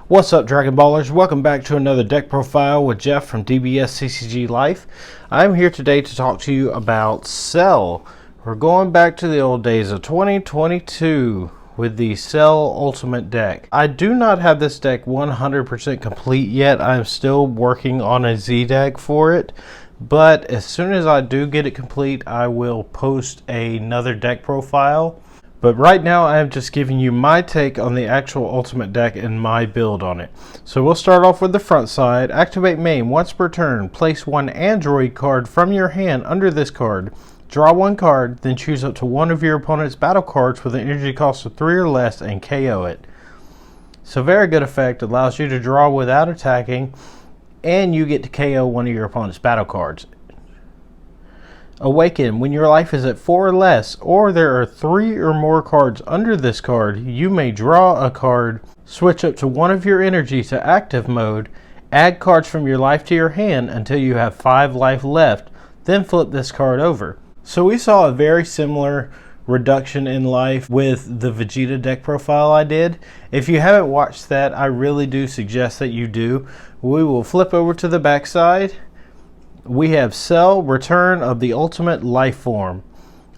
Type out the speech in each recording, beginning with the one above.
What's up, Dragon Ballers? Welcome back to another deck profile with Jeff from DBS CCG Life. I'm here today to talk to you about Cell. We're going back to the old days of 2022 with the Cell Ultimate deck. I do not have this deck 100% complete yet. I'm still working on a Z deck for it. But as soon as I do get it complete, I will post another deck profile. But right now I am just giving you my take on the actual Ultimate deck and my build on it. So we'll start off with the front side. Activate main once per turn. Place one Android card from your hand under this card. Draw one card, then choose up to one of your opponent's battle cards with an energy cost of 3 or less and KO it. So very good effect. Allows you to draw without attacking, and you get to KO one of your opponent's battle cards. Awaken when your life is at 4 or less, or there are 3 or more cards under this card, you may draw a card, switch up to one of your energy to active mode, add cards from your life to your hand until you have 5 life left, then flip this card over. So we saw a very similar reduction in life with the Vegeta deck profile I did. If you haven't watched that, I really do suggest that you do. We will flip over to the back side. We have Cell, Return of the Ultimate Life Form.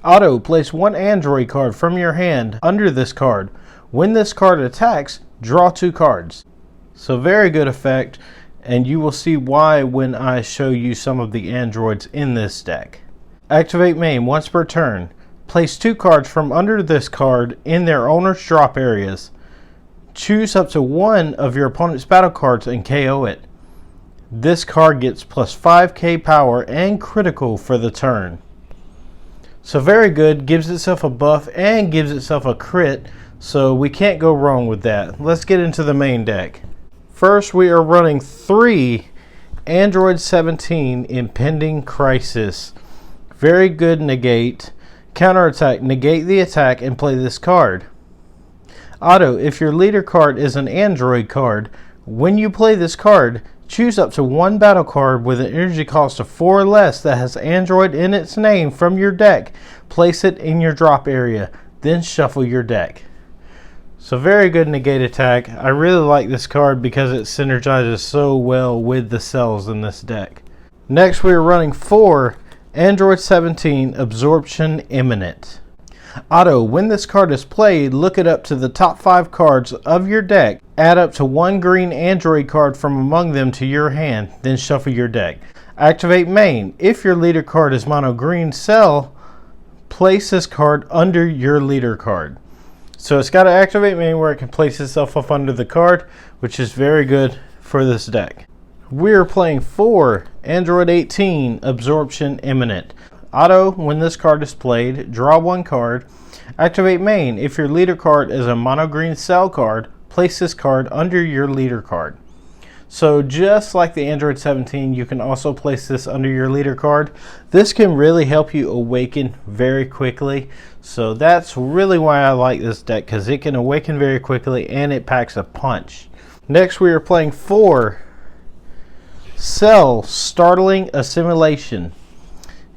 Auto, place one Android card from your hand under this card. When this card attacks, draw 2 cards. So very good effect, and you will see why when I show you some of the androids in this deck. Activate main once per turn. Place 2 cards from under this card in their owner's drop areas. Choose up to one of your opponent's battle cards and KO it. This card gets plus 5k power and critical for the turn. So very good, gives itself a buff and gives itself a crit, so we can't go wrong with that. Let's get into the main deck. First, we are running 3 Android 17 Impending Crisis. Very good negate. Counterattack, negate the attack and play this card. Auto, if your leader card is an Android card, when you play this card, choose up to one battle card with an energy cost of 4 or less that has Android in its name from your deck. Place it in your drop area, then shuffle your deck. So very good negate attack. I really like this card because it synergizes so well with the cells in this deck. Next, we are running 4 Android 17 Absorption Imminent. Auto, when this card is played, look it up to the top 5 cards of your deck. Add up to 1 green Android card from among them to your hand, then shuffle your deck. Activate main. If your leader card is mono green Cell, place this card under your leader card. So it's got to activate main where it can place itself up under the card, which is very good for this deck. We are playing 4 Android 18 Absorption Imminent. Auto, when this card is played, draw 1 card. Activate main. If your leader card is a mono green Cell card, place this card under your leader card. So just like the Android 17, you can also place this under your leader card. This can really help you awaken very quickly. So that's really why I like this deck, because it can awaken very quickly and it packs a punch. Next, we are playing 4 Cell Startling Assimilation.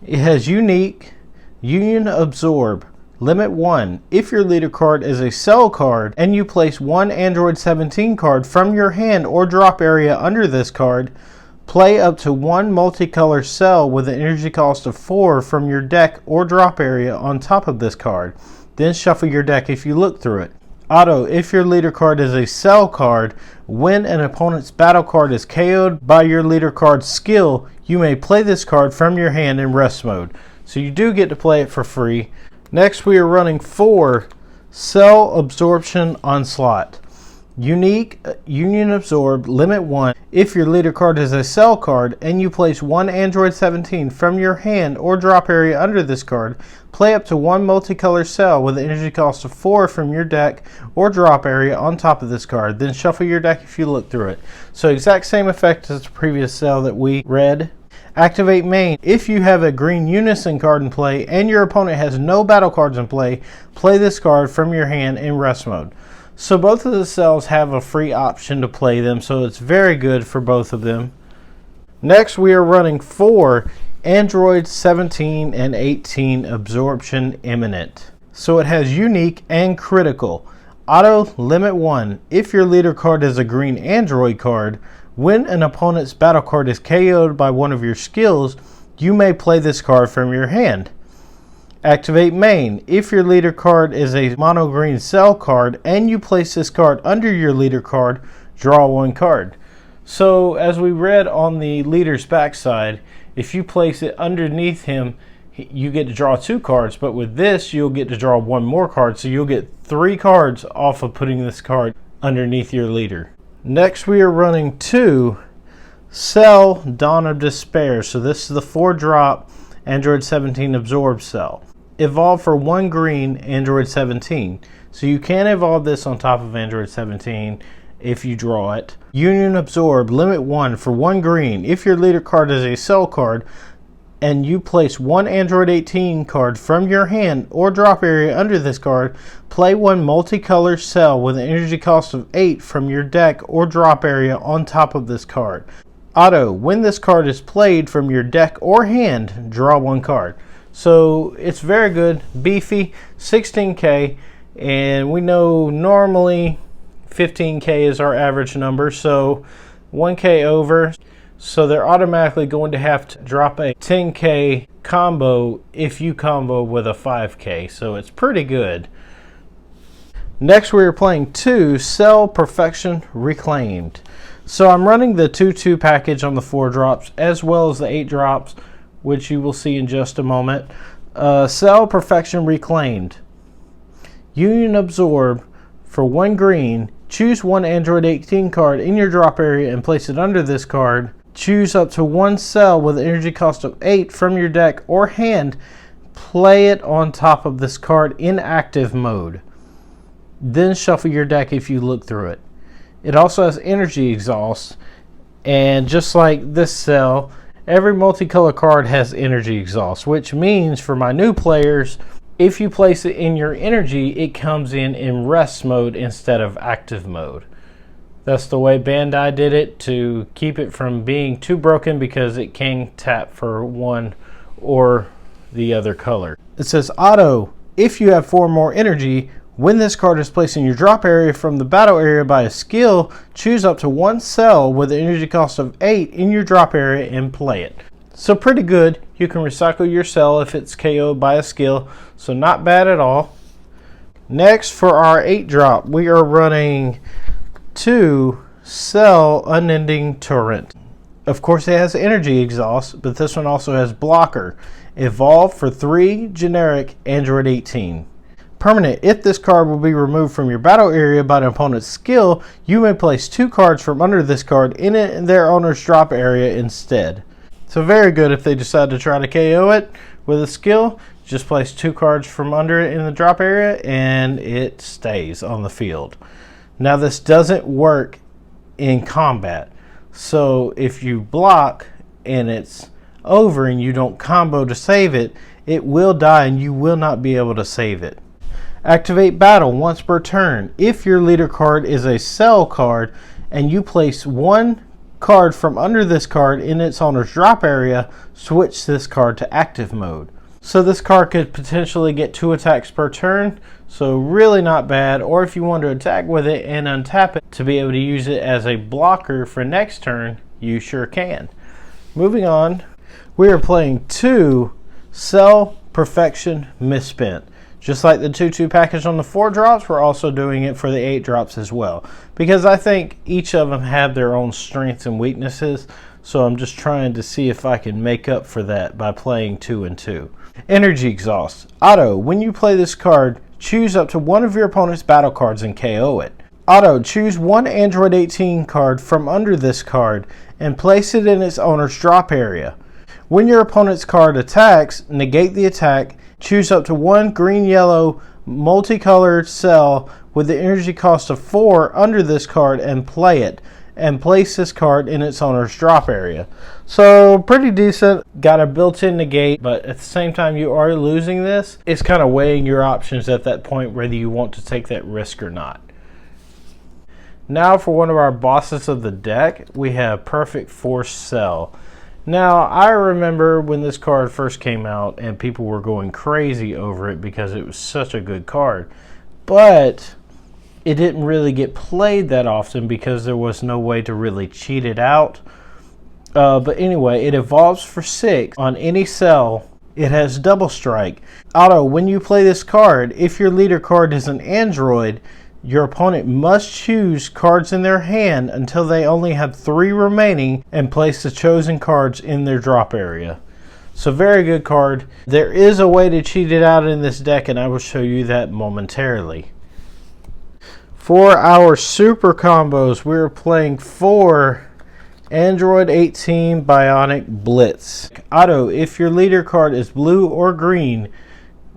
It has unique, Union Absorb, limit 1. If your leader card is a Cell card and you place 1 Android 17 card from your hand or drop area under this card, play up to 1 multicolor Cell with an energy cost of 4 from your deck or drop area on top of this card. Then shuffle your deck if you look through it. Auto, if your leader card is a Cell card, when an opponent's battle card is KO'd by your leader card's skill, you may play this card from your hand in rest mode. So you do get to play it for free. Next, we are running 4 Cell Absorption Onslaught. Unique, Union Absorb, limit 1. If your leader card is a Cell card and you place 1 Android 17 from your hand or drop area under this card, play up to 1 multicolor Cell with an energy cost of 4 from your deck or drop area on top of this card. Then shuffle your deck if you look through it. So exact same effect as the previous Cell that we read. Activate main. If you have a green Unison card in play and your opponent has no battle cards in play, play this card from your hand in rest mode. So both of the cells have a free option to play them, so it's very good for both of them. Next, we are running 4 Android 17 and 18 Absorption Imminent. So it has unique and critical. Auto Limit 1. If your leader card is a green android card, when an opponent's battle card is KO'd by one of your skills, you may play this card from your hand. Activate Main. If your leader card is a mono green cell card and you place this card under your leader card, draw one card. So as we read on the leader's backside, if you place it underneath him, you get to draw 2 cards, but with this you'll get to draw 1 more card, so you'll get 3 cards off of putting this card underneath your leader. Next we are running 2 Cell Dawn of Despair. So this is the 4-drop Android 17 Absorb Cell. Evolve for 1 green Android 17. So you can evolve this on top of Android 17 if you draw it. Union Absorb Limit 1 for 1 green. If your leader card is a cell card and you place 1 Android 18 card from your hand or drop area under this card, play 1 multicolor cell with an energy cost of 8 from your deck or drop area on top of this card. Auto, when this card is played from your deck or hand, draw 1 card. So it's very good, beefy, 16K, and we know normally 15K is our average number, so 1K over. So they're automatically going to have to drop a 10K combo if you combo with a 5K, so it's pretty good. Next we are playing 2 Cell Perfection Reclaimed. So I'm running the 2-2 package on the 4 drops as well as the 8 drops, which you will see in just a moment. Cell Perfection Reclaimed. Union Absorb for 1 green. Choose 1 Android 18 card in your drop area and place it under this card. Choose up to 1 cell with an energy cost of 8 from your deck or hand. Play it on top of this card in active mode. Then shuffle your deck if you look through it. It also has energy exhaust, and just like this cell, every multicolor card has energy exhaust, which means for my new players, if you place it in your energy, it comes in rest mode instead of active mode. That's the way Bandai did it to keep it from being too broken, because it can tap for one or the other color. It says auto, if you have 4 more energy, when this card is placed in your drop area from the battle area by a skill, choose up to 1 cell with an energy cost of 8 in your drop area and play it. So pretty good. You can recycle your cell if it's KO'd by a skill, so not bad at all. Next, for our 8 drop, we are running 2 Cell Unending Torrent. Of course it has energy exhaust, but this one also has blocker. Evolve for 3 generic Android 18. Permanent, if this card will be removed from your battle area by an opponent's skill, you may place 2 cards from under this card in their owner's drop area instead. So very good if they decide to try to KO it with a skill. Just place 2 cards from under it in the drop area and it stays on the field. Now this doesn't work in combat. So if you block and it's over and you don't combo to save it, it will die and you will not be able to save it. Activate Battle once per turn. If your leader card is a cell card and you place 1 card from under this card in its owner's drop area, switch this card to active mode. So this card could potentially get 2 attacks per turn, so really not bad. Or if you want to attack with it and untap it to be able to use it as a blocker for next turn, you sure can. Moving on, we are playing 2 Cell Perfection Misspent. Just like the 2-2 package on the 4 drops, we're also doing it for the 8 drops as well, because I think each of them have their own strengths and weaknesses, so I'm just trying to see if I can make up for that by playing 2 and 2. Energy Exhaust. Auto, when you play this card, choose up to 1 of your opponent's battle cards and KO it. Auto, choose 1 Android 18 card from under this card and place it in its owner's drop area. When your opponent's card attacks, negate the attack. Choose up to 1 green-yellow multicolored cell with the energy cost of 4 under this card and play it, and place this card in its owner's drop area. So pretty decent. Got a built-in negate, but at the same time you are losing this. It's kind of weighing your options at that point, whether you want to take that risk or not. Now for one of our bosses of the deck, we have Perfect Force Cell. Now, I remember when this card first came out and people were going crazy over it because it was such a good card. But it didn't really get played that often because there was no way to really cheat it out. But anyway, it evolves for 6 on any cell. It has double strike. Otto, when you play this card, if your leader card is an android, your opponent must choose cards in their hand until they only have 3 remaining and place the chosen cards in their drop area. So very good card. There is a way to cheat it out in this deck, and I will show you that momentarily. For our super combos, we're playing 4 Android 18 Bionic Blitz. Otto, if your leader card is blue or green,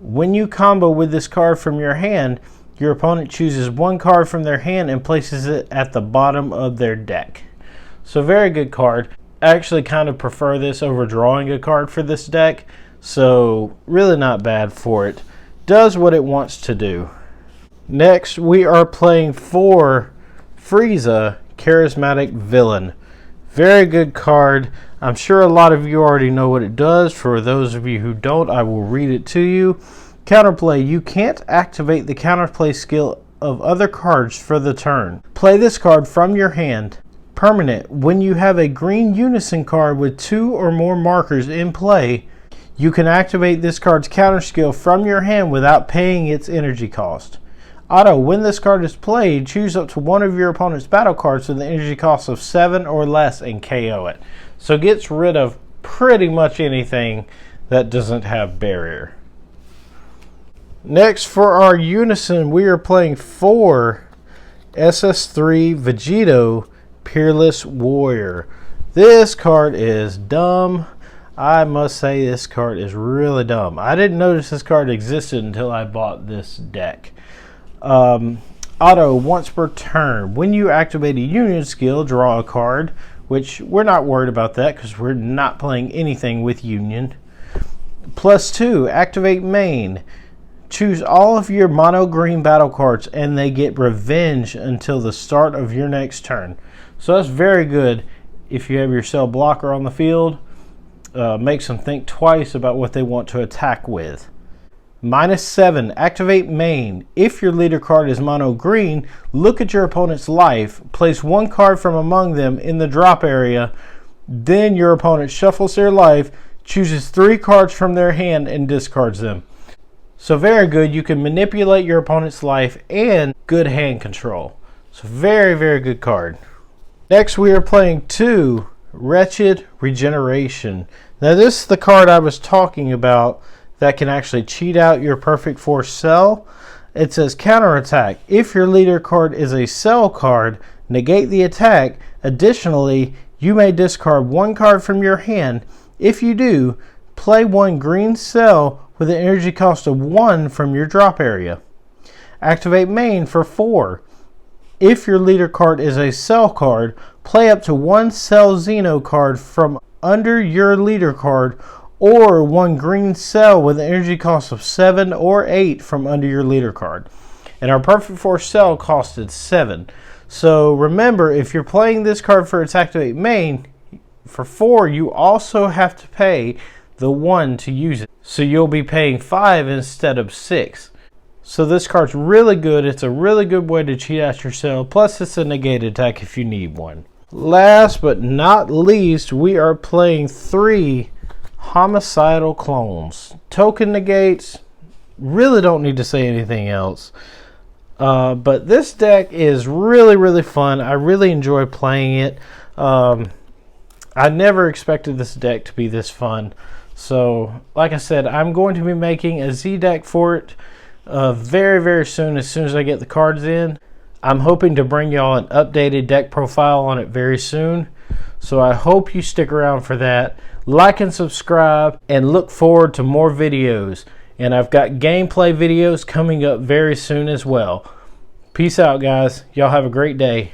when you combo with this card from your hand, your opponent chooses 1 card from their hand and places it at the bottom of their deck. So very good card. I actually kind of prefer this over drawing a card for this deck, so really not bad for it. Does what it wants to do. Next, we are playing 4 Frieza Charismatic Villain. Very good card. I'm sure a lot of you already know what it does. For those of you who don't, I will read it to you. Counterplay. You can't activate the counterplay skill of other cards for the turn. Play this card from your hand. Permanent. When you have a green unison card with 2 or more markers in play, you can activate this card's counter skill from your hand without paying its energy cost. Otto, when this card is played, choose up to 1 of your opponent's battle cards with an energy cost of 7 or less and KO it. So it gets rid of pretty much anything that doesn't have barrier. Next, for our unison, we are playing 4 SS3 Vegito Peerless Warrior. This card is dumb. I must say this card is really dumb. I didn't notice this card existed until I bought this deck. Otto, once per turn, when you activate a union skill, draw a card, which we're not worried about that because we're not playing anything with union. +2, activate main. Choose all of your mono green battle cards and they get revenge until the start of your next turn. So that's very good if you have your cell blocker on the field. Makes them think twice about what they want to attack with. -7, activate main. If your leader card is mono green, look at your opponent's life, place 1 card from among them in the drop area, then your opponent shuffles their life, chooses 3 cards from their hand and discards them. So very good. You can manipulate your opponent's life and good hand control. So very, very good card. Next we are playing 2 Wretched Regeneration. Now this is the card I was talking about that can actually cheat out your Perfect Force cell. It says counterattack. If your leader card is a cell card, negate the attack. Additionally, you may discard 1 card from your hand. If you do, play 1 green cell with an energy cost of 1 from your drop area. Activate main for 4. If your leader card is a cell card, play up to 1 cell Xeno card from under your leader card, or 1 green cell with an energy cost of 7 or 8 from under your leader card. And our Perfect Force cell costed 7. So remember, if you're playing this card for its activate main, for 4 you also have to pay the 1 to use it. So you'll be paying 5 instead of 6. So this card's really good. It's a really good way to cheat out your cell. Plus it's a negate attack if you need one. Last but not least, we are playing 3 Homicidal Clones. Token negates. Really don't need to say anything else. But this deck is really, really fun. I really enjoy playing it. I never expected this deck to be this fun. So, like I said, I'm going to be making a Z deck for it very, very soon as I get the cards in. I'm hoping to bring y'all an updated deck profile on it very soon. So I hope you stick around for that. Like and subscribe and look forward to more videos. And I've got gameplay videos coming up very soon as well. Peace out, guys. Y'all have a great day.